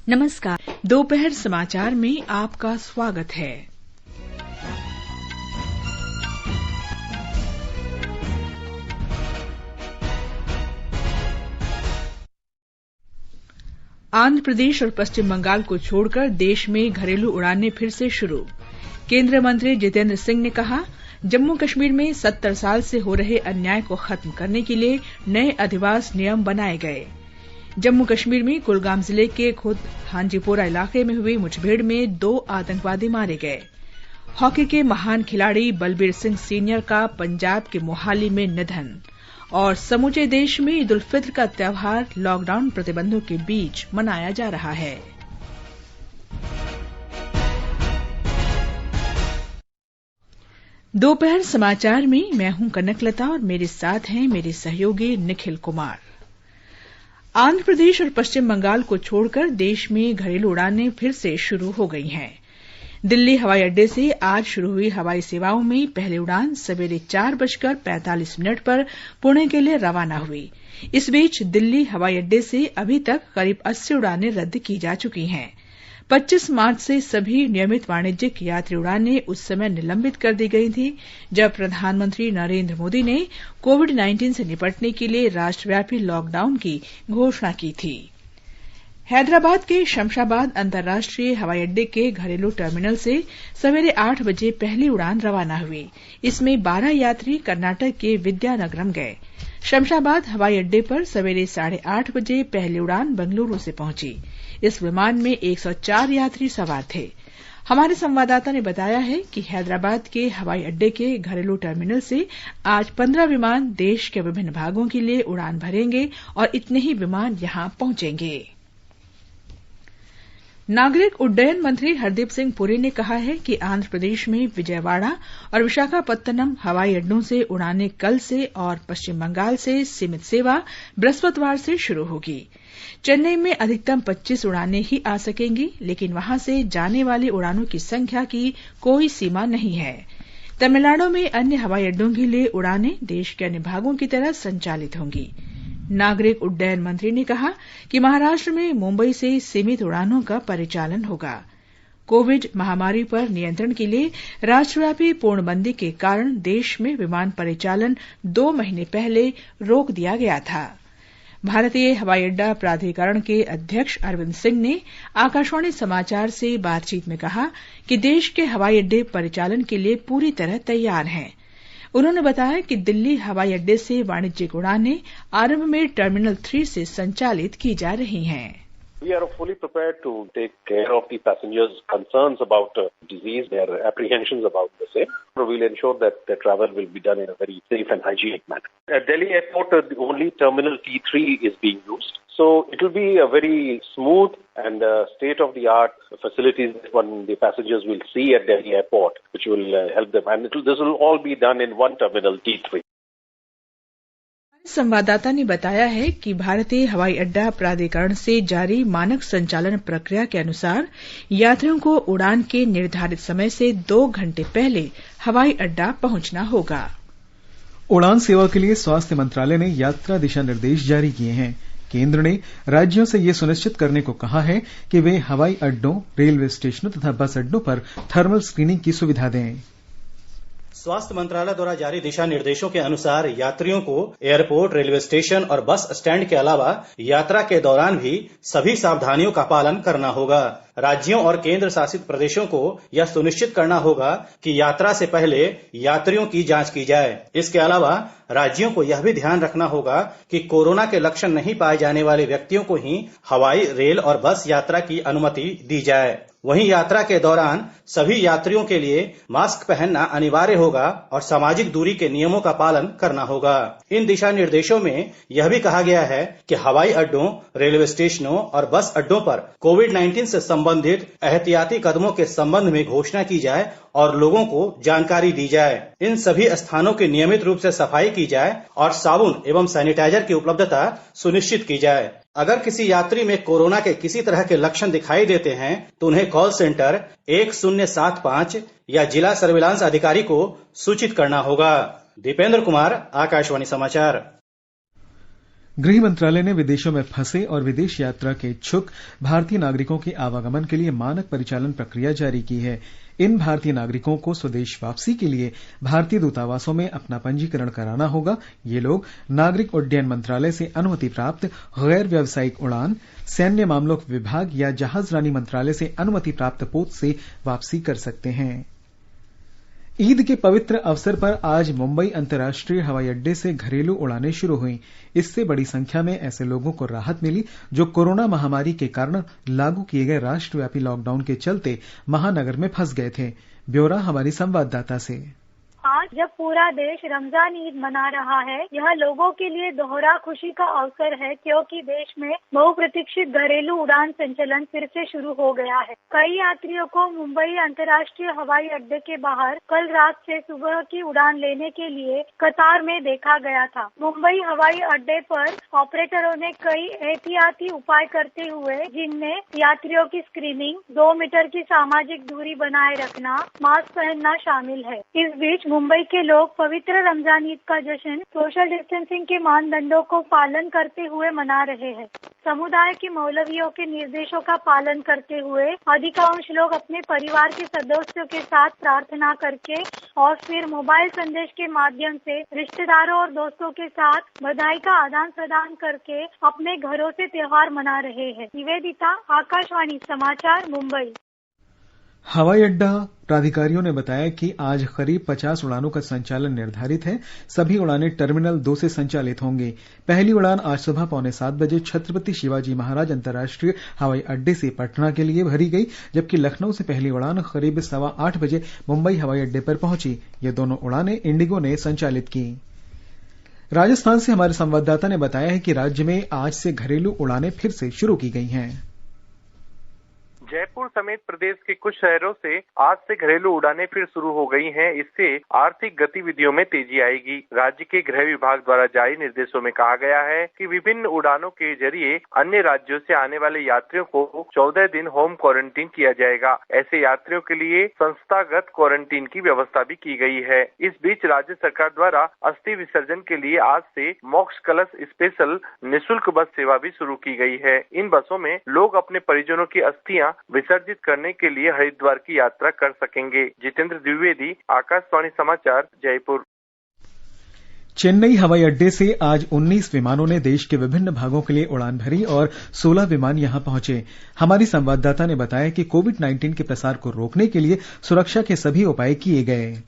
नमस्कार, दोपहर समाचार में आपका स्वागत है। आंध्र प्रदेश और पश्चिम बंगाल को छोड़कर देश में घरेलू उड़ानें फिर से शुरू। केंद्रीय मंत्री जितेंद्र सिंह ने कहा, जम्मू कश्मीर में 70 साल से हो रहे अन्याय को खत्म करने के लिए नए अधिवास नियम बनाए गए। जम्मू कश्मीर में कुलगाम जिले के खुद हांजीपोरा इलाके में हुई मुठभेड़ में 2 आतंकवादी मारे गए। हॉकी के महान खिलाड़ी बलबीर सिंह सीनियर का पंजाब के मोहाली में निधन। और समूचे देश में ईद उल फित्र का त्यौहार लॉकडाउन प्रतिबंधों के बीच मनाया जा रहा है। दोपहर समाचार में मैं हूं कनकलता और मेरे साथ हैं मेरे सहयोगी निखिल कुमार। आंध्र प्रदेश और पश्चिम बंगाल को छोड़कर देश में घरेलू उड़ानें फिर से शुरू हो गई हैं। दिल्ली हवाई अड्डे से आज शुरू हुई हवाई सेवाओं में पहली उड़ान सवेरे 4:45 पर पुणे के लिए रवाना हुई। इस बीच दिल्ली हवाई अड्डे से अभी तक करीब 80 उड़ानें रद्द की जा चुकी हैं। 25 मार्च से सभी नियमित वाणिज्यिक यात्री उड़ानें उस समय निलंबित कर दी गई थी जब प्रधानमंत्री नरेंद्र मोदी ने कोविड-19 से निपटने के लिए राष्ट्रव्यापी लॉकडाउन की घोषणा की थी। हैदराबाद के शमशाबाद अंतर्राष्ट्रीय हवाई अड्डे के घरेलू टर्मिनल से सवेरे 8 बजे पहली उड़ान रवाना हुई। इसमें 12 यात्री कर्नाटक के विद्यानगरम गए। शमशाबाद हवाई अड्डे पर सवेरे 8:30 बजे पहली उड़ान बंगलुरु से पहुंची। इस विमान में 104 यात्री सवार थे। हमारे संवाददाता ने बताया है कि हैदराबाद के हवाई अड्डे के घरेलू टर्मिनल से आज 15 विमान देश के विभिन्न भागों के लिए उड़ान भरेंगे और इतने ही विमान यहां पहुंचेंगे। नागरिक उड्डयन मंत्री हरदीप सिंह पुरी ने कहा है कि आंध्र प्रदेश में विजयवाड़ा और विशाखापत्तनम हवाई अड्डों से उड़ानें कल से और पश्चिम बंगाल से सीमित सेवा बृहस्पतिवार से शुरू होगी। चेन्नई में अधिकतम 25 उड़ानें ही आ सकेंगी, लेकिन वहां से जाने वाली उड़ानों की संख्या की कोई सीमा नहीं है। तमिलनाडु में अन्य हवाई अड्डों के लिए उड़ानें देश के अन्य भागों की तरह संचालित होंगी। नागरिक उड्डयन मंत्री ने कहा कि महाराष्ट्र में मुंबई से सीमित उड़ानों का परिचालन होगा। कोविड महामारी पर नियंत्रण के लिए राष्ट्रव्यापी पूर्णबंदी के कारण देश में विमान परिचालन 2 महीने पहले रोक दिया गया था। भारतीय हवाई अड्डा प्राधिकरण के अध्यक्ष अरविंद सिंह ने आकाशवाणी समाचार से बातचीत में कहा कि देश के हवाई अड्डे परिचालन के लिए पूरी तरह तैयार हैं। उन्होंने बताया कि दिल्ली हवाई अड्डे से वाणिज्यिक उड़ानें आरंभ में टर्मिनल 3 से संचालित की जा रही हैं। We are fully prepared to take care of the passengers' concerns about disease, their apprehensions about the same. So we'll ensure that the travel will be done in a very safe and hygienic manner. At Delhi Airport, only Terminal T3 is being used. So it will be a very smooth and state-of-the-art facilities that the passengers will see at Delhi Airport, which will help them. And this will all be done in one Terminal T3. संवाददाता ने बताया है कि भारतीय हवाई अड्डा प्राधिकरण से जारी मानक संचालन प्रक्रिया के अनुसार यात्रियों को उड़ान के निर्धारित समय से 2 घंटे पहले हवाई अड्डा पहुंचना होगा। उड़ान सेवा के लिए स्वास्थ्य मंत्रालय ने यात्रा दिशा निर्देश जारी किए हैं। केंद्र ने राज्यों से यह सुनिश्चित करने को कहा है कि वे हवाई अड्डों, रेलवे स्टेशनों तथा बस अड्डों पर थर्मल स्क्रीनिंग की सुविधा दें। स्वास्थ्य मंत्रालय द्वारा जारी दिशा निर्देशों के अनुसार यात्रियों को एयरपोर्ट, रेलवे स्टेशन और बस स्टैंड के अलावा यात्रा के दौरान भी सभी सावधानियों का पालन करना होगा। राज्यों और केंद्र शासित प्रदेशों को यह सुनिश्चित करना होगा कि यात्रा से पहले यात्रियों की जांच की जाए। इसके अलावा राज्यों को यह भी ध्यान रखना होगा कि कोरोना के लक्षण नहीं पाए जाने वाले व्यक्तियों को ही हवाई, रेल और बस यात्रा की अनुमति दी जाए। वहीं यात्रा के दौरान सभी यात्रियों के लिए मास्क पहनना अनिवार्य होगा और सामाजिक दूरी के नियमों का पालन करना होगा। इन दिशा निर्देशों में यह भी कहा गया है कि हवाई अड्डों, रेलवे स्टेशनों और बस अड्डों पर कोविड-19 से संबंधित एहतियाती कदमों के संबंध में घोषणा की जाए और लोगों को जानकारी दी जाए। इन सभी स्थानों की नियमित रूप से सफाई की जाए और साबुन एवं सैनिटाइजर की उपलब्धता सुनिश्चित की जाए। अगर किसी यात्री में कोरोना के किसी तरह के लक्षण दिखाई देते हैं तो उन्हें कॉल सेंटर 1075 या जिला सर्विलांस अधिकारी को सूचित करना होगा। दीपेंद्र कुमार, आकाशवाणी समाचार। गृह मंत्रालय ने विदेशों में फंसे और विदेश यात्रा के इच्छुक भारतीय नागरिकों के आवागमन के लिए मानक परिचालन प्रक्रिया जारी की है। इन भारतीय नागरिकों को स्वदेश वापसी के लिए भारतीय दूतावासों में अपना पंजीकरण कराना होगा। ये लोग नागरिक उड्डयन मंत्रालय से अनुमति प्राप्त गैर व्यावसायिक उड़ान, सैन्य मामलों विभाग या जहाजरानी मंत्रालय से अनुमति प्राप्त पोत से वापसी कर सकते हैं। ईद के पवित्र अवसर पर आज मुंबई अंतर्राष्ट्रीय हवाई अड्डे से घरेलू उड़ानें शुरू हुई। इससे बड़ी संख्या में ऐसे लोगों को राहत मिली जो कोरोना महामारी के कारण लागू किए गए राष्ट्रव्यापी लॉकडाउन के चलते महानगर में फंस गए थे। ब्यौरा हमारी संवाददाता से। आज जब पूरा देश रमजान ईद मना रहा है, यह लोगों के लिए दोहरा खुशी का अवसर है क्योंकि देश में बहुप्रतीक्षित घरेलू उड़ान संचालन फिर से शुरू हो गया है। कई यात्रियों को मुंबई अंतर्राष्ट्रीय हवाई अड्डे के बाहर कल रात से सुबह की उड़ान लेने के लिए कतार में देखा गया था। मुंबई हवाई अड्डे पर ऑपरेटरों ने कई एहतियाती उपाय करते हुए, जिनमें यात्रियों की स्क्रीनिंग, 2 मीटर की सामाजिक दूरी बनाए रखना, मास्क पहनना शामिल है। इस बीच मुंबई के लोग पवित्र रमजान ईद का जश्न सोशल डिस्टेंसिंग के मानदंडों को पालन करते हुए मना रहे हैं। समुदाय के मौलवियों के निर्देशों का पालन करते हुए अधिकांश लोग अपने परिवार के सदस्यों के साथ प्रार्थना करके और फिर मोबाइल संदेश के माध्यम से रिश्तेदारों और दोस्तों के साथ बधाई का आदान प्रदान करके अपने घरों से त्योहार मना रहे हैं। निवेदिता, आकाशवाणी समाचार, मुंबई। हवाई अड्डा प्राधिकारियों ने बताया कि आज करीब 50 उड़ानों का संचालन निर्धारित है। सभी उड़ानें टर्मिनल 2 से संचालित होंगी। पहली उड़ान आज सुबह 7:15 बजे छत्रपति शिवाजी महाराज अंतर्राष्ट्रीय हवाई अड्डे से पटना के लिए भरी गई, जबकि लखनऊ से पहली उड़ान करीब 8:15 बजे मुंबई हवाई अड्डे पर पहुंची। ये दोनों उड़ानें इंडिगो ने संचालित की। राजस्थान से हमारे संवाददाता ने बताया है कि राज्य में आज से घरेलू उड़ानें फिर से शुरू की गई हैं। जयपुर समेत प्रदेश के कुछ शहरों से आज से घरेलू उड़ानें फिर शुरू हो गई हैं। इससे आर्थिक गतिविधियों में तेजी आएगी। राज्य के गृह विभाग द्वारा जारी निर्देशों में कहा गया है कि विभिन्न उड़ानों के जरिए अन्य राज्यों से आने वाले यात्रियों को 14 दिन होम क्वारंटीन किया जाएगा। ऐसे यात्रियों के लिए संस्थागत क्वारंटीन की व्यवस्था भी की गई है। इस बीच राज्य सरकार द्वारा अस्थि विसर्जन के लिए आज से मोक्ष कलश स्पेशल निःशुल्क बस सेवा भी शुरू की गई है। इन बसों में लोग अपने परिजनों की अस्थियां विसर्जित करने के लिए हरिद्वार की यात्रा कर सकेंगे। जितेंद्र द्विवेदी, आकाशवाणी समाचार, जयपुर। चेन्नई हवाई अड्डे से आज 19 विमानों ने देश के विभिन्न भागों के लिए उड़ान भरी और 16 विमान यहां पहुंचे। हमारी संवाददाता ने बताया कि कोविड-19 के प्रसार को रोकने के लिए सुरक्षा के सभी उपाय किए गए।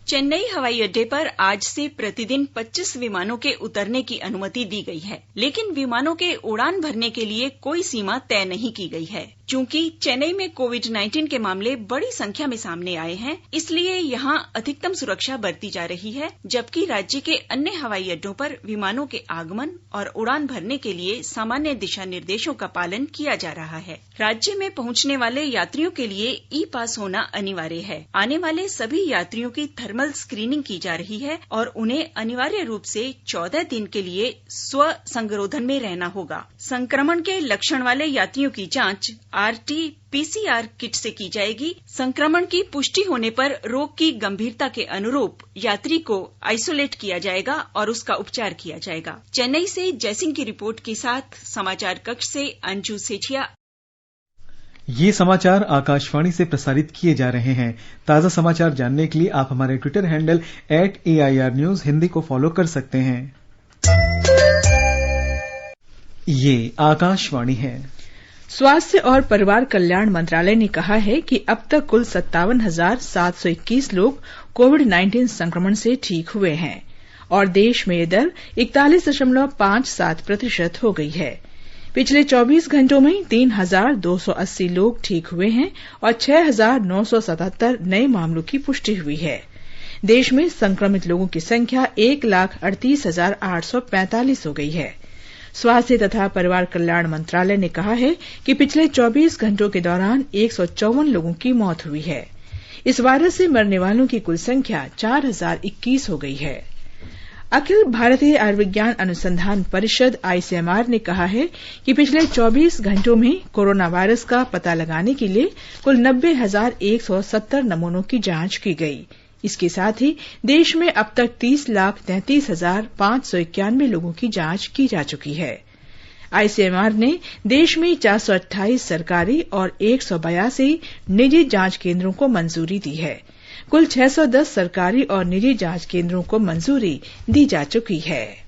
चेन्नई हवाई अड्डे पर आज से प्रतिदिन 25 विमानों के उतरने की अनुमति दी गई है, लेकिन विमानों के उड़ान भरने के लिए कोई सीमा तय नहीं की गई है। चूंकि चेन्नई में कोविड-19 के मामले बड़ी संख्या में सामने आए हैं, इसलिए यहां अधिकतम सुरक्षा बरती जा रही है, जबकि राज्य के अन्य हवाई अड्डों पर विमानों के आगमन और उड़ान भरने के लिए सामान्य दिशा निर्देशों का पालन किया जा रहा है। राज्य में पहुंचने वाले यात्रियों के लिए ई पास होना अनिवार्य है। आने वाले सभी यात्रियों की थर्मल स्क्रीनिंग की जा रही है और उन्हें अनिवार्य रूप से 14 दिन के लिए स्व संगरोधन में रहना होगा। संक्रमण के लक्षण वाले यात्रियों की जांच RT-PCR किट से की जाएगी। संक्रमण की पुष्टि होने पर रोग की गंभीरता के अनुरूप यात्री को आइसोलेट किया जाएगा और उसका उपचार किया जाएगा। चेन्नई से जयसिंह की रिपोर्ट के साथ समाचार कक्ष से अंजू सेठिया। ये समाचार आकाशवाणी से प्रसारित किए जा रहे हैं। ताजा समाचार जानने के लिए आप हमारे Twitter handle @AIR News Hindi को फॉलो कर सकते हैं। ये आकाशवाणी है। स्वास्थ्य और परिवार कल्याण मंत्रालय ने कहा है कि अब तक कुल 57,721 लोग कोविड-19 संक्रमण से ठीक हुए हैं और देश में यह दर 41.57% हो गई है। पिछले 24 घंटों में 3,280 लोग ठीक हुए हैं और 6,977 नए मामलों की पुष्टि हुई है। देश में संक्रमित लोगों की संख्या 1,38,845 हो गई है। स्वास्थ्य तथा परिवार कल्याण मंत्रालय ने कहा है कि पिछले 24 घंटों के दौरान 154 लोगों की मौत हुई है। इस वायरस से मरने वालों की कुल संख्या 4,021 हो गई है। अखिल भारतीय आयुर्विज्ञान अनुसंधान परिषद ICMR ने कहा है कि पिछले 24 घंटों में कोरोना वायरस का पता लगाने के लिए कुल 90,170 नमूनों की जांच की गई। इसके साथ ही देश में अब तक 30,33,591 लोगों की जांच की जा चुकी है। आईसीएमआर ने देश में 428 सरकारी और 182 निजी जांच केंद्रों को मंजूरी दी है। कुल 610 सरकारी और निजी जांच केंद्रों को मंजूरी दी जा चुकी है।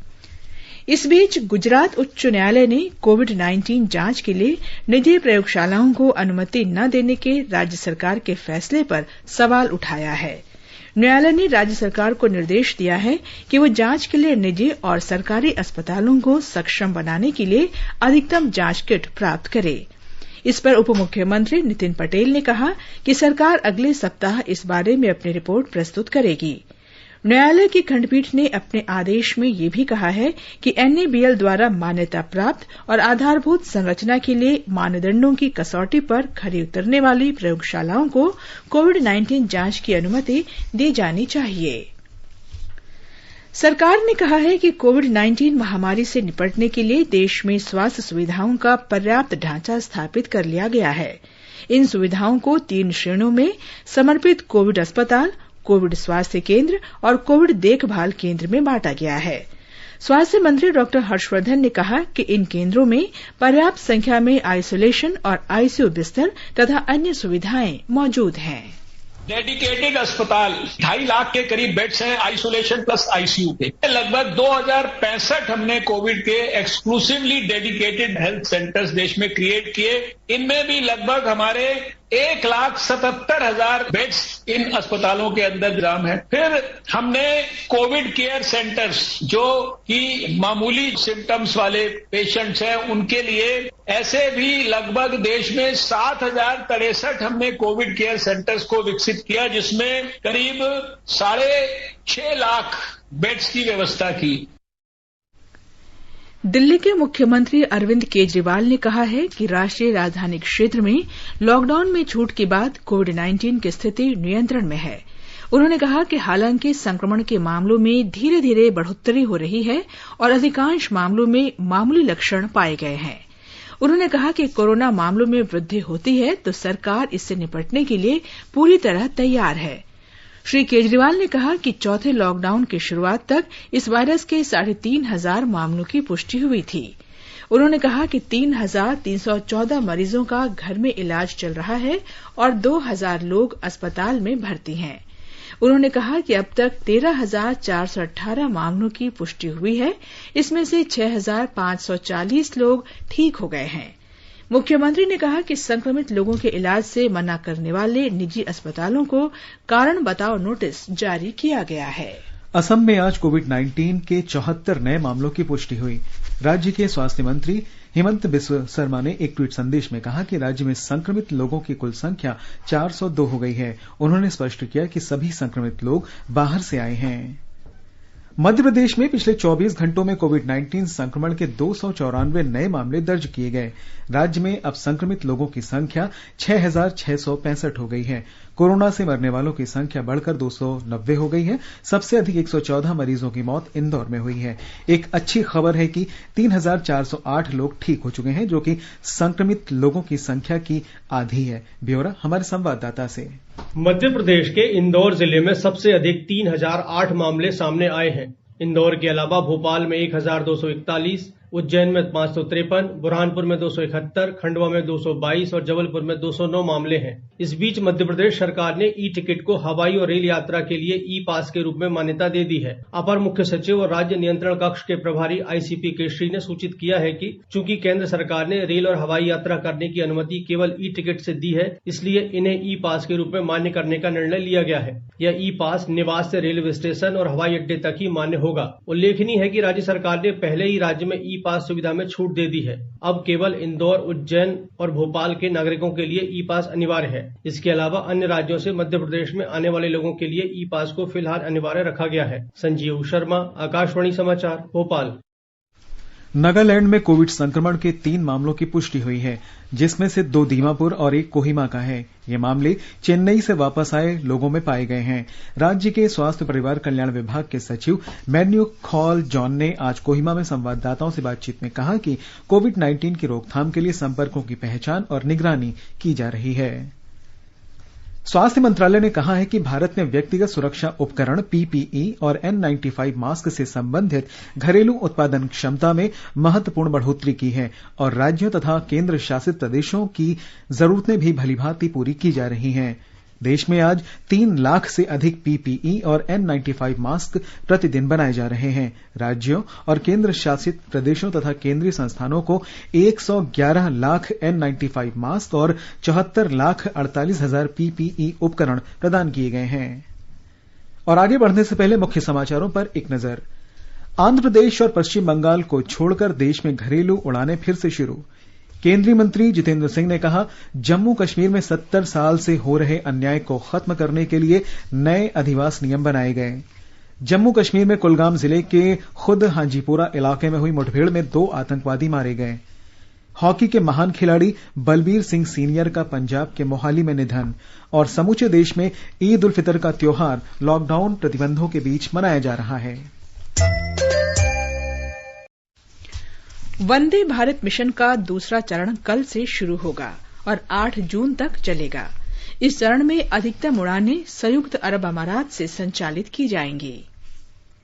इस बीच गुजरात उच्च न्यायालय ने कोविड-19 जांच के लिए निजी प्रयोगशालाओं को अनुमति न देने के राज्य सरकार के फैसले पर सवाल उठाया है। न्यायालय ने राज्य सरकार को निर्देश दिया है कि वो जांच के लिए निजी और सरकारी अस्पतालों को सक्षम बनाने के लिए अधिकतम जांच किट प्राप्त करे। इस पर उप मुख्यमंत्री नितिन पटेल ने कहा कि सरकार अगले सप्ताह इस बारे में अपनी रिपोर्ट प्रस्तुत करेगी। न्यायालय की खंडपीठ ने अपने आदेश में यह भी कहा है कि एनएबीएल द्वारा मान्यता प्राप्त और आधारभूत संरचना के लिए मानदंडों की कसौटी पर खरी उतरने वाली प्रयोगशालाओं को कोविड-19 जांच की अनुमति दी जानी चाहिए। सरकार ने कहा है कि कोविड-19 महामारी से निपटने के लिए देश में स्वास्थ्य सुविधाओं का पर्याप्त ढांचा स्थापित कर लिया गया है। इन सुविधाओं को 3 श्रेणियों में समर्पित कोविड अस्पताल, कोविड स्वास्थ्य केंद्र और कोविड देखभाल केंद्र में बांटा गया है। स्वास्थ्य मंत्री डॉक्टर हर्षवर्धन ने कहा कि इन केंद्रों में पर्याप्त संख्या में आइसोलेशन और आईसीयू बिस्तर तथा अन्य सुविधाएं मौजूद हैं। डेडिकेटेड अस्पताल 2.5 लाख के करीब बेड्स हैं आइसोलेशन प्लस आईसीयू के। लगभग 2065 हमने कोविड के एक्सक्लूसिवली डेडिकेटेड हेल्थ सेंटर्स देश में क्रिएट किए। इनमें भी लगभग हमारे 1,77,000 बेड्स इन अस्पतालों के अंदर इंतजाम है। फिर हमने कोविड केयर सेंटर्स जो कि मामूली सिम्टम्स वाले पेशेंट्स हैं उनके लिए ऐसे भी लगभग देश में 7,063 हमने कोविड केयर सेंटर्स को विकसित किया, जिसमें करीब 6.5 लाख बेड्स की व्यवस्था की। दिल्ली के मुख्यमंत्री अरविंद केजरीवाल ने कहा है कि राष्ट्रीय राजधानी क्षेत्र में लॉकडाउन में छूट के बाद कोविड-19 की स्थिति नियंत्रण में है। उन्होंने कहा कि हालांकि संक्रमण के मामलों में धीरे धीरे बढ़ोत्तरी हो रही है और अधिकांश मामलों में मामूली लक्षण पाए गए हैं। उन्होंने कहा कि कोरोना मामलों में वृद्धि होती है तो सरकार इससे निपटने के लिए पूरी तरह तैयार है। श्री केजरीवाल ने कहा कि चौथे लॉकडाउन की शुरुआत तक इस वायरस के 3,500 मामलों की पुष्टि हुई थी। उन्होंने कहा कि 3,314 मरीजों का घर में इलाज चल रहा है और 2,000 लोग अस्पताल में भर्ती हैं। उन्होंने कहा कि अब तक 13,418 मामलों की पुष्टि हुई है। इसमें से 6,540 लोग ठीक हो गए हैं। मुख्यमंत्री ने कहा कि संक्रमित लोगों के इलाज से मना करने वाले निजी अस्पतालों को कारण बताओ नोटिस जारी किया गया है। असम में आज कोविड-19 के 74 नए मामलों की पुष्टि हुई। राज्य के स्वास्थ्य मंत्री हिमंत बिस्व शर्मा ने एक ट्वीट संदेश में कहा कि राज्य में संक्रमित लोगों की कुल संख्या 402 हो गई है। उन्होंने स्पष्ट किया कि सभी संक्रमित लोग बाहर से आए हैं। मध्य प्रदेश में पिछले 24 घंटों में कोविड-19 संक्रमण के 294 नए मामले दर्ज किए गए। राज्य में अब संक्रमित लोगों की संख्या 6,665 हो गई है। कोरोना से मरने वालों की संख्या बढ़कर 290 हो गई है। सबसे अधिक 114 मरीजों की मौत इंदौर में हुई है। एक अच्छी खबर है कि 3,408 लोग ठीक हो चुके हैं, जो कि संक्रमित लोगों की संख्या की आधी है। ब्यौरा हमारे संवाददाता से। मध्य प्रदेश के इंदौर जिले में सबसे अधिक 3,008 मामले सामने आए हैं। इंदौर के अलावा भोपाल में 1,241, उज्जैन में 553, बुरहानपुर में 271, खंडवा में 222 और जबलपुर में 209 मामले हैं। इस बीच मध्य प्रदेश सरकार ने ई टिकट को हवाई और रेल यात्रा के लिए ई पास के रूप में मान्यता दे दी है। अपर मुख्य सचिव और राज्य नियंत्रण कक्ष के प्रभारी आईसीपी केशरी ने सूचित किया है कि चूंकि केंद्र सरकार ने रेल और हवाई यात्रा करने की अनुमति केवल ई टिकट से दी है, इसलिए इन्हें ई पास के रूप में मान्य करने का निर्णय लिया गया है। यह ई पास निवास से रेलवे स्टेशन और हवाई अड्डे तक ही मान्य होगा। उल्लेखनीय है कि राज्य सरकार ने पहले ही राज्य में ई पास सुविधा में छूट दे दी है। अब केवल इंदौर, उज्जैन और भोपाल के नागरिकों के लिए ई पास अनिवार्य है। इसके अलावा अन्य राज्यों से मध्य प्रदेश में आने वाले लोगों के लिए ई पास को फिलहाल अनिवार्य रखा गया है। संजीव शर्मा, आकाशवाणी समाचार, भोपाल। नागालैंड में कोविड संक्रमण के 3 मामलों की पुष्टि हुई है, जिसमें से 2 दीमापुर और 1 कोहिमा का है। ये मामले चेन्नई से वापस आए लोगों में पाए गए हैं। राज्य के स्वास्थ्य परिवार कल्याण विभाग के सचिव मैन्यू खॉल जॉन ने आज कोहिमा में संवाददाताओं से बातचीत में कहा कि कोविड-19 की रोकथाम के लिए संपर्कों की पहचान और निगरानी की जा रही है। स्वास्थ्य मंत्रालय ने कहा है कि भारत ने व्यक्तिगत सुरक्षा उपकरण पीपीई और N95 मास्क से संबंधित घरेलू उत्पादन क्षमता में महत्वपूर्ण बढ़ोतरी की है और राज्यों तथा केंद्र शासित प्रदेशों की जरूरतें भी भलीभांति पूरी की जा रही हैं। देश में आज 3 लाख से अधिक पीपीई और N95 मास्क प्रतिदिन बनाए जा रहे हैं। राज्यों और केंद्र शासित प्रदेशों तथा केंद्रीय संस्थानों को 111 लाख N95 मास्क और 74,48,000 पीपीई उपकरण प्रदान किए गए हैं। और आगे बढ़ने से पहले मुख्य समाचारों पर एक नजर। आंध्र प्रदेश और पश्चिम बंगाल को छोड़कर देश में घरेलू उड़ानें फिर से शुरू। केंद्रीय मंत्री जितेंद्र सिंह ने कहा, जम्मू कश्मीर में 70 साल से हो रहे अन्याय को खत्म करने के लिए नए अधिवास नियम बनाए गए। जम्मू कश्मीर में कुलगाम जिले के खुद हांजीपुरा इलाके में हुई मुठभेड़ में 2 आतंकवादी मारे गए। हॉकी के महान खिलाड़ी बलबीर सिंह सीनियर का पंजाब के मोहाली में निधन। और समूचे देश में ईद उल फितर का त्योहार लॉकडाउन प्रतिबंधों के बीच मनाया जा रहा है। वंदे भारत मिशन का दूसरा चरण कल से शुरू होगा और 8 जून तक चलेगा। इस चरण में अधिकतम उड़ानें संयुक्त अरब अमारात से संचालित की जाएंगी।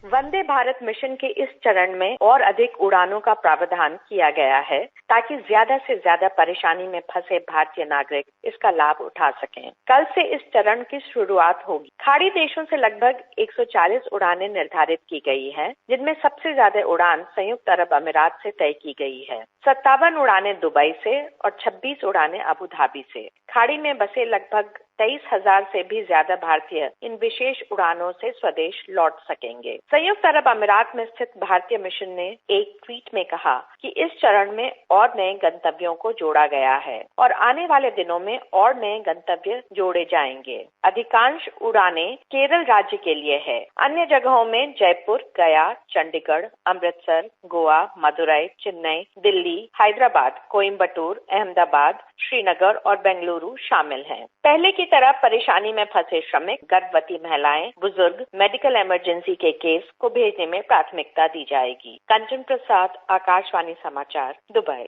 वंदे भारत मिशन के इस चरण में और अधिक उड़ानों का प्रावधान किया गया है ताकि ज्यादा से ज्यादा परेशानी में फंसे भारतीय नागरिक इसका लाभ उठा सकें। कल से इस चरण की शुरुआत होगी। खाड़ी देशों से लगभग 140 उड़ानें निर्धारित की गई हैं, जिनमें सबसे ज्यादा उड़ान संयुक्त अरब अमीरात से तय की गई है। 57 उड़ानें दुबई से और 26 उड़ानें अबू धाबी से। खाड़ी में बसे लगभग 23,000 से भी ज्यादा भारतीय इन विशेष उड़ानों से स्वदेश लौट सकेंगे। संयुक्त अरब अमीरात में स्थित भारतीय मिशन ने एक ट्वीट में कहा कि इस चरण में और नए गंतव्यों को जोड़ा गया है और आने वाले दिनों में और नए गंतव्य जोड़े जाएंगे। अधिकांश उड़ानें केरल राज्य के लिए है। अन्य जगहों में जयपुर, गया, चंडीगढ़, अमृतसर, गोवा, मदुरई, चेन्नई, दिल्ली, हैदराबाद, कोयम्बटूर, अहमदाबाद, श्रीनगर और बेंगलुरु शामिल हैं। पहले की तरह परेशानी में फंसे श्रमिक, गर्भवती महिलाएं, बुजुर्ग, मेडिकल इमरजेंसी के केस को भेजने में प्राथमिकता दी जाएगी। कंचन प्रसाद, आकाशवाणी समाचार, दुबई।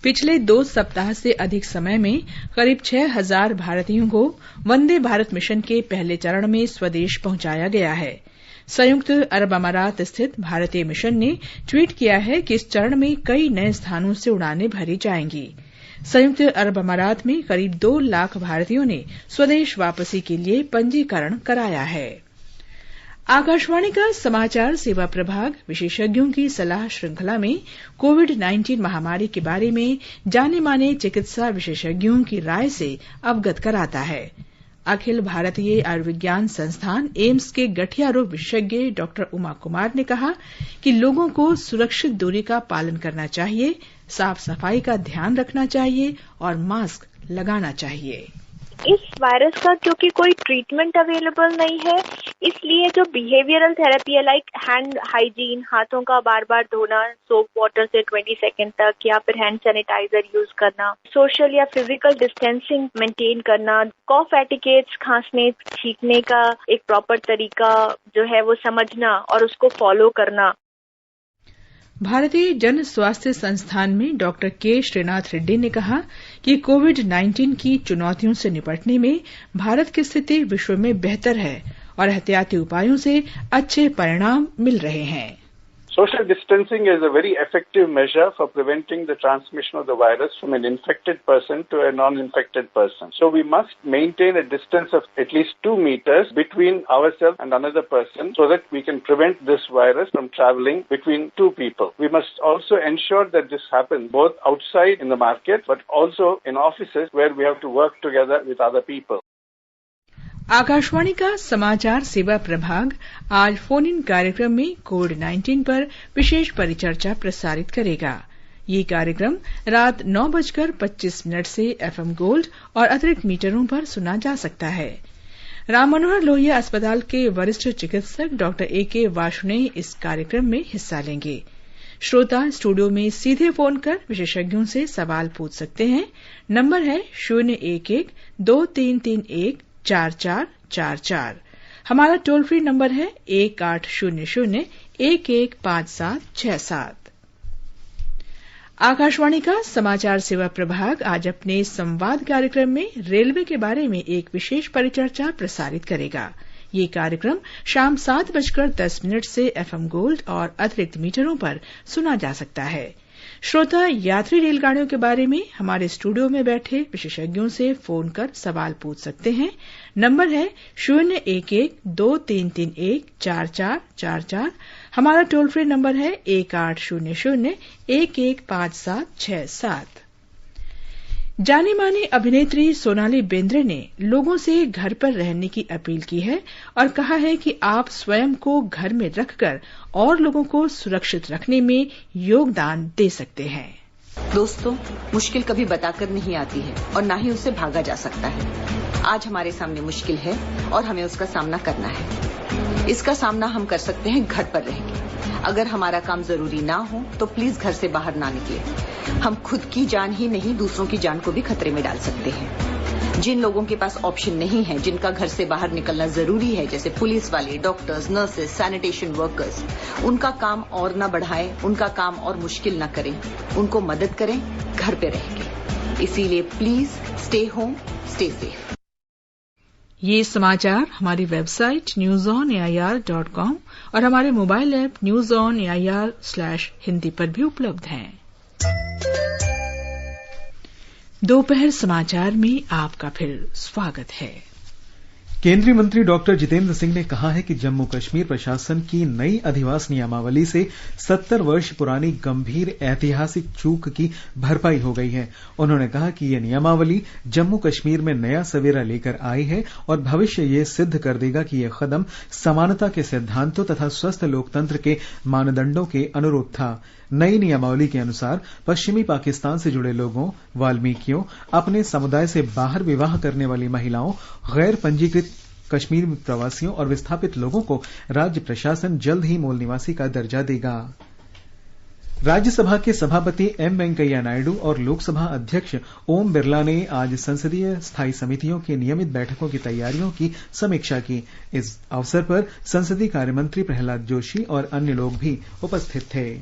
पिछले 2 सप्ताह से अधिक समय में करीब 6,000 भारतीयों को वंदे भारत मिशन के पहले चरण में स्वदेश पहुंचाया गया है। संयुक्त अरब अमारात स्थित भारतीय मिशन ने ट्वीट किया है कि इस चरण में कई नए स्थानों से उड़ानें भरी जाएंगी। संयुक्त अरब अमारात में करीब 2 लाख भारतीयों ने स्वदेश वापसी के लिए पंजीकरण कराया है। आकाशवाणी का समाचार सेवा प्रभाग विशेषज्ञों की सलाह श्रृंखला में कोविड-19 महामारी के बारे में जाने माने चिकित्सा विशेषज्ञों की राय से अवगत कराता है। अखिल भारतीय आयुर्विज्ञान संस्थान एम्स के गठिया रोग विशेषज्ञ डॉक्टर उमा कुमार ने कहा कि लोगों को सुरक्षित दूरी का पालन करना चाहिए, साफ सफाई का ध्यान रखना चाहिए और मास्क लगाना चाहिए। इस वायरस का क्योंकि कोई ट्रीटमेंट अवेलेबल नहीं है, इसलिए जो बिहेवियरल थेरेपी है लाइक हैंड हाइजीन, हाथों का बार बार धोना सोप वाटर से 20 सेकंड तक, या फिर हैंड सैनिटाइजर यूज करना, सोशल या फिजिकल डिस्टेंसिंग मेंटेन करना, कॉफ एटिकेट्स, खांसने छींकने का एक प्रॉपर तरीका जो है वो समझना और उसको फॉलो करना। भारतीय जन स्वास्थ्य संस्थान में डॉक्टर के श्रीनाथ रेड्डी ने कहा कि कोविड-19 की चुनौतियों से निपटने में भारत की स्थिति विश्व में बेहतर है और एहतियाती उपायों से अच्छे परिणाम मिल रहे हैं। Social distancing is a very effective measure for preventing the transmission of the virus from an infected person to a non-infected person. So we must maintain a distance of at least 2 meters between ourselves and another person so that we can prevent this virus from traveling between 2 people. We must also ensure that this happens both outside in the market but also in offices where we have to work together with other people. Akashvani का समाचार सेवा प्रभाग आज phone in कार्यक्रम में कोविड-19 पर विशेष परिचर्चा प्रसारित करेगा। ये कार्यक्रम रात 9:25 से एफएम गोल्ड और अतिरिक्त मीटरों पर सुना जा सकता है। राम मनोहर लोहिया अस्पताल के वरिष्ठ चिकित्सक डॉक्टर ए.के. वार्ष्णेय इस कार्यक्रम में हिस्सा लेंगे। श्रोता स्टूडियो में सीधे फोन कर विशेषज्ञों से सवाल पूछ सकते हैं। नंबर है 011-2331-4444। हमारा टोल फ्री नंबर है 1800-115767। आकाशवाणी का समाचार सेवा प्रभाग आज अपने संवाद कार्यक्रम में रेलवे के बारे में एक विशेष परिचर्चा प्रसारित करेगा। ये कार्यक्रम शाम 7:10 से एफएम गोल्ड और अतिरिक्त मीटरों पर सुना जा सकता है। श्रोता यात्री रेलगाड़ियों के बारे में हमारे स्टूडियो में बैठे विशेषज्ञों से फोन कर सवाल पूछ सकते हैं। नंबर है 011-2331-4444। हमारा टोल फ्री नंबर है 1800-115767। जानी मानी अभिनेत्री सोनाली बेंद्रे ने लोगों से घर पर रहने की अपील की है और कहा है कि आप स्वयं को घर में रखकर और लोगों को सुरक्षित रखने में योगदान दे सकते हैं। दोस्तों, मुश्किल कभी बताकर नहीं आती है और ना ही उससे भागा जा सकता है। आज हमारे सामने मुश्किल है और हमें उसका सामना करना है। इसका सामना हम कर सकते हैं घर पर रहकर। अगर हमारा काम जरूरी ना हो तो प्लीज घर से बाहर ना निकले। हम खुद की जान ही नहीं दूसरों की जान को भी खतरे में डाल सकते हैं। जिन लोगों के पास ऑप्शन नहीं है, जिनका घर से बाहर निकलना जरूरी है, जैसे पुलिस वाले, डॉक्टर्स, नर्सेस, सैनिटेशन वर्कर्स, उनका काम और न बढ़ाएं, उनका काम और मुश्किल न करें, उनको मदद करें घर पे रह के। इसीलिए please stay home, stay safe. ये समाचार हमारी वेबसाइट newsonair.com और हमारे मोबाइल ऐप newsonair/hindi पर भी उपलब्ध हैं। दोपहर समाचार में आपका फिर स्वागत है। केंद्रीय मंत्री डॉक्टर जितेंद्र सिंह ने कहा है कि जम्मू कश्मीर प्रशासन की नई अधिवास नियमावली से 70 वर्ष पुरानी गंभीर ऐतिहासिक चूक की भरपाई हो गई है। उन्होंने कहा कि यह नियमावली जम्मू कश्मीर में नया सवेरा लेकर आई है और भविष्य ये सिद्ध कर देगा कि यह कदम समानता के सिद्धांतों तथा स्वस्थ लोकतंत्र के मानदंडों के अनुरूप था। नई नियमावली के अनुसार पश्चिमी पाकिस्तान से जुड़े लोगों, वाल्मीकियों, अपने समुदाय से बाहर विवाह करने वाली महिलाओं, गैर पंजीकृत कश्मीर प्रवासियों और विस्थापित लोगों को राज्य प्रशासन जल्द ही मूल निवासी का दर्जा देगा। राज्यसभा के सभापति एम वेंकैया नायडू और लोकसभा अध्यक्ष ओम बिरला ने आज संसदीय स्थायी समितियों की नियमित बैठकों की तैयारियों की समीक्षा की। इस अवसर पर संसदीय कार्यमंत्री प्रहलाद जोशी और अन्य लोग भी उपस्थित थे।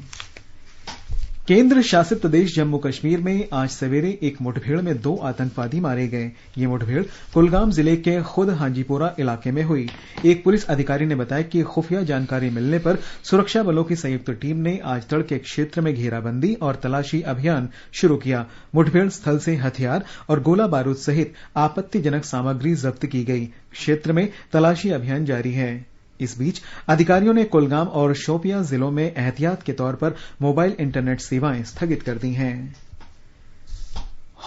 केंद्र शासित प्रदेश जम्मू कश्मीर में आज सवेरे एक मुठभेड़ में 2 आतंकवादी मारे गए। ये मुठभेड़ कुलगाम जिले के खुद हांजीपोरा इलाके में हुई। एक पुलिस अधिकारी ने बताया कि खुफिया जानकारी मिलने पर सुरक्षा बलों की संयुक्त टीम ने आज तड़के क्षेत्र में घेराबंदी और तलाशी अभियान शुरू किया। मुठभेड़ स्थल से हथियार और गोला बारूद सहित आपत्तिजनक सामग्री जब्त की गई। क्षेत्र में तलाशी अभियान जारी है। इस बीच अधिकारियों ने कुलगाम और शोपियां जिलों में एहतियात के तौर पर मोबाइल इंटरनेट सेवाएं स्थगित कर दी हैं।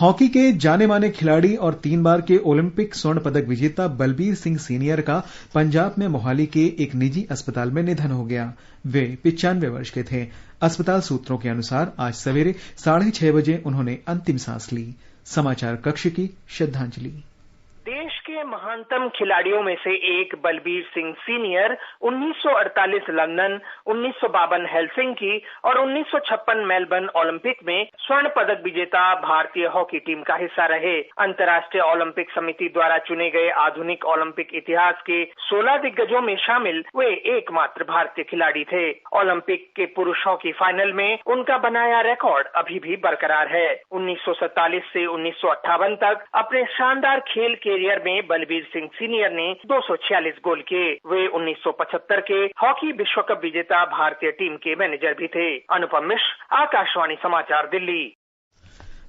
हॉकी के जाने माने खिलाड़ी और 3 बार के ओलंपिक स्वर्ण पदक विजेता बलबीर सिंह सीनियर का पंजाब में मोहाली के एक निजी अस्पताल में निधन हो गया। वे 95 वर्ष के थे। अस्पताल सूत्रों के अनुसार आज सवेरे 6:30 बजे उन्होंने अंतिम सांस ली। समाचार कक्ष की श्रद्धांजलि। देश के महानतम खिलाड़ियों में से एक Balbir Singh senior 1948 London, 1952 Helsinki और 1956 मेलबर्न ओलंपिक में स्वर्ण पदक विजेता भारतीय हॉकी टीम का हिस्सा रहे। अंतर्राष्ट्रीय ओलंपिक समिति द्वारा चुने गए आधुनिक ओलंपिक इतिहास के 16 दिग्गजों में शामिल वे एकमात्र भारतीय खिलाड़ी थे। ओलंपिक के पुरुष हॉकी फाइनल में उनका बनाया रिकॉर्ड अभी भी बरकरार है। 1947 से 1958 तक अपने शानदार खेल कैरियर में बलबीर सिंह सीनियर ने 246 गोल किए। वे 1975 के हॉकी विश्व कप विजेता भारतीय टीम के मैनेजर भी थे। अनुपम मिश्र, आकाशवाणी समाचार, दिल्ली।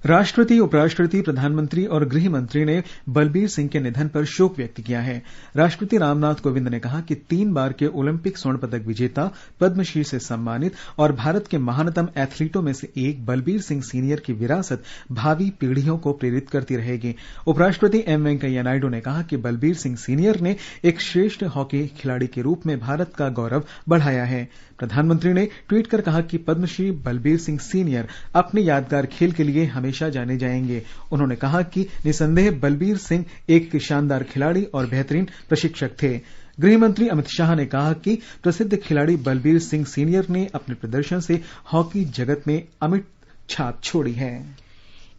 राष्ट्रपति, उपराष्ट्रपति, प्रधानमंत्री और गृह मंत्री ने बलबीर सिंह के निधन पर शोक व्यक्त किया है। राष्ट्रपति रामनाथ कोविंद ने कहा कि 3 बार के ओलंपिक स्वर्ण पदक विजेता, पद्मश्री से सम्मानित और भारत के महानतम एथलीटों में से एक बलबीर सिंह सीनियर की विरासत भावी पीढ़ियों को प्रेरित करती रहेगी। उपराष्ट्रपति एम वेंकैया नायडू ने कहा कि बलबीर सिंह सीनियर ने एक श्रेष्ठ हॉकी खिलाड़ी के रूप में भारत का गौरव बढ़ाया है। प्रधानमंत्री ने ट्वीट कर कहा कि पद्मश्री बलबीर सिंह सीनियर अपने यादगार खेल के लिए हमेशा जाने जाएंगे। उन्होंने कहा कि निसंदेह बलबीर सिंह एक शानदार खिलाड़ी और बेहतरीन प्रशिक्षक थे। गृह मंत्री अमित शाह ने कहा कि प्रसिद्ध खिलाड़ी बलबीर सिंह सीनियर ने अपने प्रदर्शन से हॉकी जगत में अमिट छाप छोड़ी है।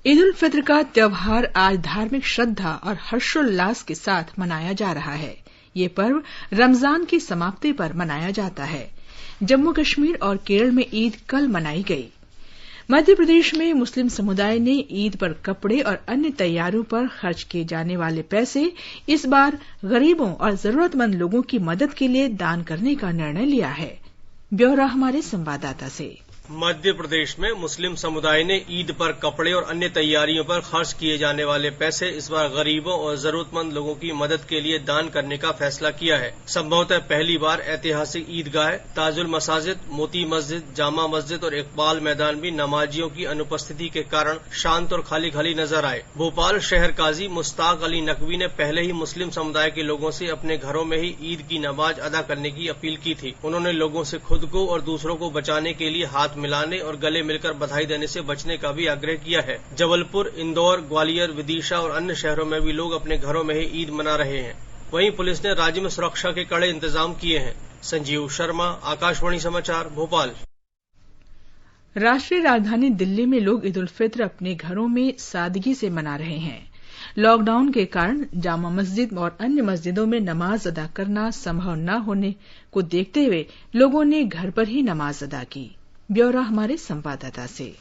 ईद उल फित्र का त्योहार आज धार्मिक श्रद्धा और हर्षोल्लास के साथ मनाया जा रहा है। ये पर्व रमजान की समाप्ति पर मनाया जाता है। जम्मू कश्मीर और केरल में ईद कल मनाई गई। मध्य प्रदेश में मुस्लिम समुदाय ने ईद पर कपड़े और अन्य तैयारियों पर खर्च किए जाने वाले पैसे इस बार गरीबों और जरूरतमंद लोगों की मदद के लिए दान करने का निर्णय लिया है। ब्यौरा हमारे संवाददाता से। मध्य प्रदेश में मुस्लिम समुदाय ने ईद पर कपड़े और अन्य तैयारियों पर खर्च किए जाने वाले पैसे इस बार गरीबों और जरूरतमंद लोगों की मदद के लिए दान करने का फैसला किया है। संभवतः पहली बार ऐतिहासिक ईदगाह, ताजुल मसाजिद, मोती मस्जिद, जामा मस्जिद और इकबाल मैदान भी नमाजियों की अनुपस्थिति के कारण शांत और खाली खाली नजर आए। भोपाल शहर काजी मुश्ताक अली नकवी ने पहले ही मुस्लिम समुदाय के लोगों से अपने घरों में ही ईद की नमाज अदा करने की अपील की थी। उन्होंने लोगों से खुद को और दूसरों को बचाने के लिए हाथ मिलाने और गले मिलकर बधाई देने से बचने का भी आग्रह किया है। जबलपुर, इंदौर, ग्वालियर, विदिशा और अन्य शहरों में भी लोग अपने घरों में ही ईद मना रहे हैं। वहीं पुलिस ने राज्य में सुरक्षा के कड़े इंतजाम किए हैं। संजीव शर्मा, आकाशवाणी समाचार, भोपाल। राष्ट्रीय राजधानी दिल्ली में लोग ईद उल फित्र अपने घरों में सादगी से मना रहे हैं। लॉकडाउन के कारण जामा मस्जिद और अन्य मस्जिदों में नमाज अदा करना संभव न होने को देखते हुए लोगों ने घर पर ही नमाज अदा की। ब्यौरा हमारे संवाददाता से।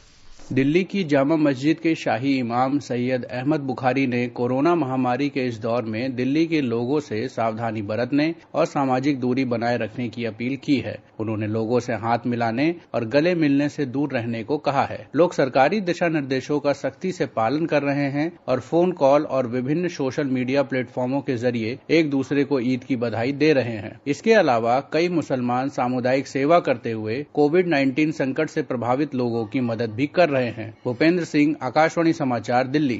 दिल्ली की जामा मस्जिद के शाही इमाम सैयद अहमद बुखारी ने कोरोना महामारी के इस दौर में दिल्ली के लोगों से सावधानी बरतने और सामाजिक दूरी बनाए रखने की अपील की है। उन्होंने लोगों से हाथ मिलाने और गले मिलने से दूर रहने को कहा है। लोग सरकारी दिशा निर्देशों का सख्ती से पालन कर रहे हैं और फोन कॉल और विभिन्न सोशल मीडिया प्लेटफॉर्मों के जरिए एक दूसरे को ईद की बधाई दे रहे हैं। इसके अलावा कई मुसलमान सामुदायिक सेवा करते हुए कोविड-19 संकट से प्रभावित लोगों की मदद भी कर रहे हैं। भूपेंद्र सिंह, आकाशवाणी समाचार, दिल्ली।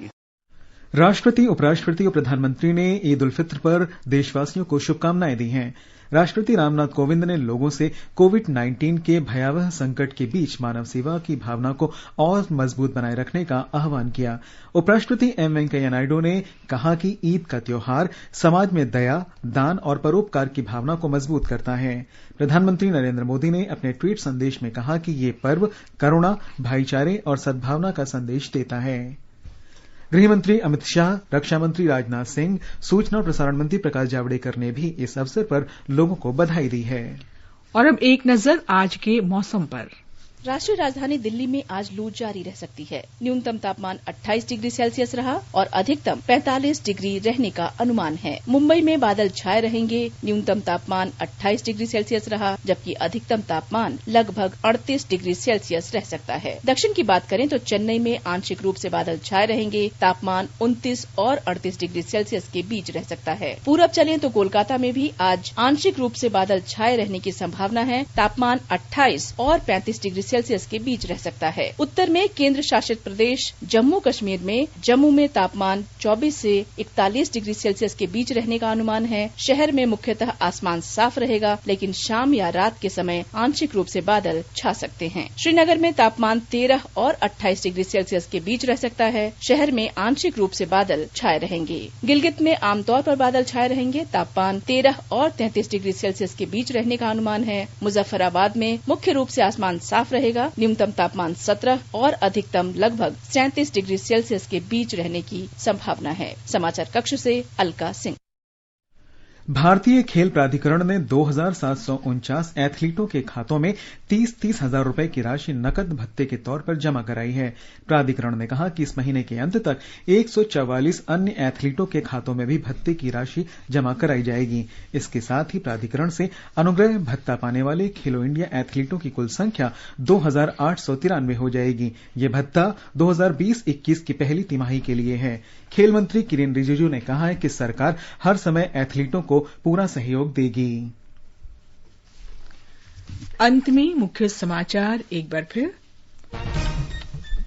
राष्ट्रपति, उपराष्ट्रपति और प्रधानमंत्री ने ईद उल फित्र पर देशवासियों को शुभकामनाएं दी हैं। राष्ट्रपति रामनाथ कोविंद ने लोगों से कोविड-19 के भयावह संकट के बीच मानव सेवा की भावना को और मजबूत बनाए रखने का आह्वान किया। उपराष्ट्रपति एम वेंकैया नायडू ने कहा कि ईद का त्योहार समाज में दया, दान और परोपकार की भावना को मजबूत करता है। प्रधानमंत्री नरेंद्र मोदी ने अपने ट्वीट संदेश में कहा कि ये पर्व करुणा, भाईचारे और सद्भावना का संदेश देता है। गृहमंत्री अमित शाह, रक्षा मंत्री राजनाथ सिंह, सूचना और प्रसारण मंत्री प्रकाश जावड़ेकर ने भी इस अवसर पर लोगों को बधाई दी है। और अब एक नजर आज के मौसम पर। राष्ट्रीय राजधानी दिल्ली में आज लू जारी रह सकती है। न्यूनतम तापमान 28 डिग्री सेल्सियस रहा और अधिकतम 45 डिग्री रहने का अनुमान है। मुंबई में बादल छाए रहेंगे। न्यूनतम तापमान 28 डिग्री सेल्सियस रहा, जबकि अधिकतम तापमान लगभग 38 डिग्री सेल्सियस रह सकता है। दक्षिण की बात करें तो चेन्नई में आंशिक रूप से बादल छाए रहेंगे। तापमान 29 और 38 डिग्री सेल्सियस के बीच रह सकता है। पूरब चलें तो कोलकाता में भी आज आंशिक रूप से बादल छाए रहने की संभावना है। तापमान 28 और 35 डिग्री सेल्सियस के बीच रह सकता है। उत्तर में केंद्र शासित प्रदेश जम्मू कश्मीर में जम्मू में तापमान 24 से 41 डिग्री सेल्सियस के बीच रहने का अनुमान है। शहर में मुख्यतः आसमान साफ रहेगा, लेकिन शाम या रात के समय आंशिक रूप से बादल छा सकते हैं। श्रीनगर में तापमान 13 और 28 डिग्री सेल्सियस के बीच रह सकता है। शहर में आंशिक रूप से बादल छाए रहेंगे। गिलगित में आमतौर पर बादल छाए रहेंगे। तापमान 13 और 33 डिग्री सेल्सियस के बीच रहने का अनुमान है। मुजफ्फराबाद में मुख्य रूप से आसमान साफ रहेगा। न्यूनतम तापमान 17 और अधिकतम लगभग 37 डिग्री सेल्सियस के बीच रहने की संभावना है। समाचार कक्ष से अलका सिंह। भारतीय खेल प्राधिकरण ने 2,749 एथलीटों के खातों में 30-30 हजार रुपए की राशि नकद भत्ते के तौर पर जमा कराई है। प्राधिकरण ने कहा कि इस महीने के अंत तक 144 अन्य एथलीटों के खातों में भी भत्ते की राशि जमा कराई जाएगी। इसके साथ ही प्राधिकरण से अनुग्रह भत्ता पाने वाले खेलो इंडिया एथलीटों की कुल संख्या 2,893 हो जाएगी। ये भत्ता 2020-21 की पहली तिमाही के लिए है। खेल मंत्री किरेन रिजिजू ने कहा है कि सरकार हर समय एथलीटों को पूरा सहयोग देगी। अंत में मुख्य समाचार एक बार फिर।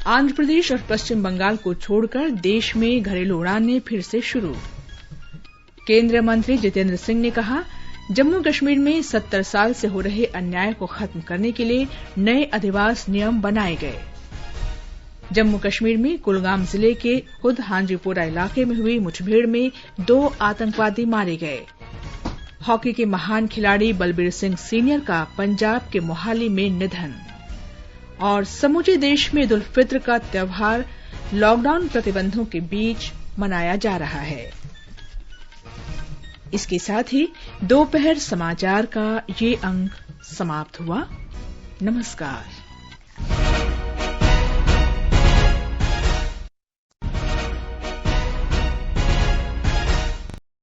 आंध्र प्रदेश और पश्चिम बंगाल को छोड़कर देश में घरेलू उड़ानें फिर से शुरू। केंद्रीय मंत्री जितेंद्र सिंह ने कहा, जम्मू कश्मीर में 70 साल से हो रहे अन्याय को खत्म करने के लिए नए अधिवास नियम बनाए गए। जम्मू कश्मीर में कुलगाम जिले के खुद हांजीपोरा इलाके में हुई मुठभेड़ में 2 आतंकवादी मारे गए। हॉकी के महान खिलाड़ी बलबीर सिंह सीनियर का पंजाब के मोहाली में निधन। और समूचे देश में ईद उल फित्र का त्यौहार लॉकडाउन प्रतिबंधों के बीच मनाया जा रहा है। इसके साथ ही दोपहर समाचार का ये अंक समाप्त हुआ। नमस्कार।